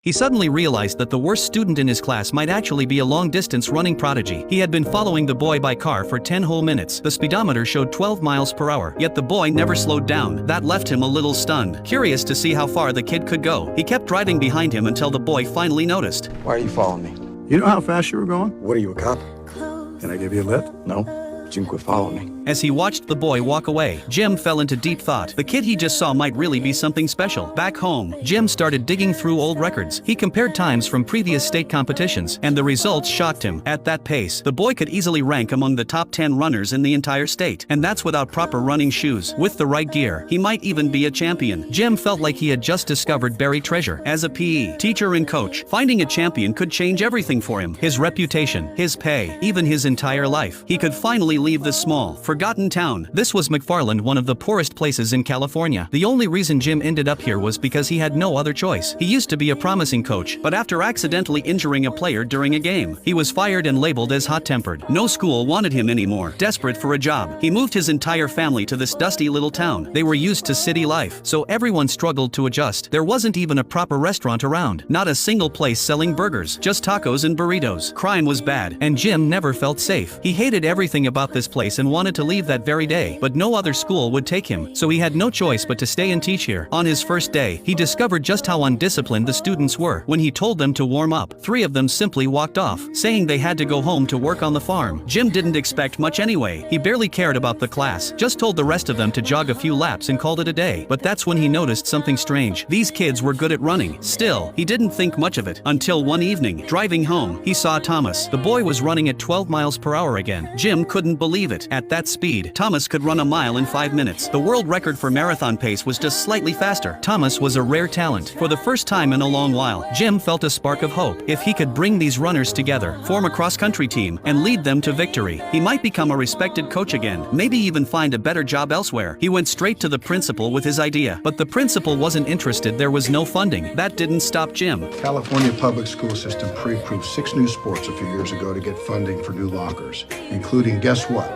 He suddenly realized that the worst student in his class might actually be a long-distance running prodigy. He had been following the boy by car for 10 whole minutes. The speedometer showed 12 miles per hour, yet the boy never slowed down. That left him a little stunned. Curious to see how far the kid could go, he kept driving behind him until the boy finally noticed. Why are you following me? You know how fast you were going? What are you, a cop? Can I give you a lift? No. But you can quit following me. As he watched the boy walk away, Jim fell into deep thought. The kid he just saw might really be something special. Back home, Jim started digging through old records. He compared times from previous state competitions, and the results shocked him. At that pace, the boy could easily rank among the top 10 runners in the entire state, and that's without proper running shoes. With the right gear, he might even be a champion. Jim felt like he had just discovered buried treasure. As a PE teacher and coach, finding a champion could change everything for him. His reputation, his pay, even his entire life. He could finally leave this small, forgotten town. This was McFarland, one of the poorest places in California. The only reason Jim ended up here was because he had no other choice. He used to be a promising coach, but after accidentally injuring a player during a game, he was fired and labeled as hot-tempered. No school wanted him anymore. Desperate for a job, he moved his entire family to this dusty little town. They were used to city life, so everyone struggled to adjust. There wasn't even a proper restaurant around. Not a single place selling burgers, just tacos and burritos. Crime was bad, and Jim never felt safe. He hated everything about this place and wanted to leave that very day, but no other school would take him, so he had no choice but to stay and teach here. On his first day, he discovered just how undisciplined the students were. When he told them to warm up, 3 of them simply walked off, saying they had to go home to work on the farm. Jim didn't expect much anyway. He barely cared about the class, just told the rest of them to jog a few laps and called it a day. But that's when he noticed something strange. These kids were good at running. Still, he didn't think much of it, until one evening, driving home, he saw Thomas. The boy was running at 12 miles per hour again. Jim couldn't believe it. At that speed, Thomas could run a mile in 5 minutes. The world record for marathon pace was just slightly faster. Thomas was a rare talent. For the first time in a long while, Jim felt a spark of hope. If he could bring these runners together, form a cross-country team, and lead them to victory, he might become a respected coach again, maybe even find a better job elsewhere. He went straight to the principal with his idea, but the principal wasn't interested. There was no funding. That didn't stop Jim. California public school system pre-approved 6 new sports a few years ago to get funding for new lockers, including, guess what?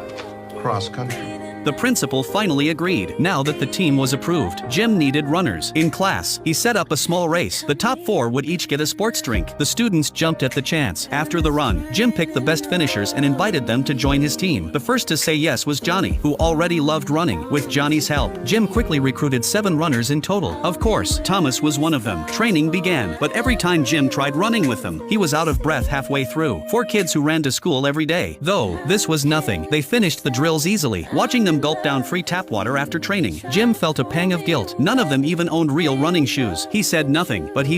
Cross country. The principal finally agreed. Now that the team was approved, Jim needed runners. In class, he set up a small race. The top 4 would each get a sports drink. The students jumped at the chance. After the run, Jim picked the best finishers and invited them to join his team. The first to say yes was Johnny, who already loved running. With Johnny's help, Jim quickly recruited 7 runners in total. Of course, Thomas was one of them. Training began, but every time Jim tried running with them, he was out of breath halfway through. 4 kids who ran to school every day. Though, this was nothing. They finished the drills easily. Watching them gulp down free tap water after training, Jim felt a pang of guilt. None of them even owned real running shoes. He said nothing, but he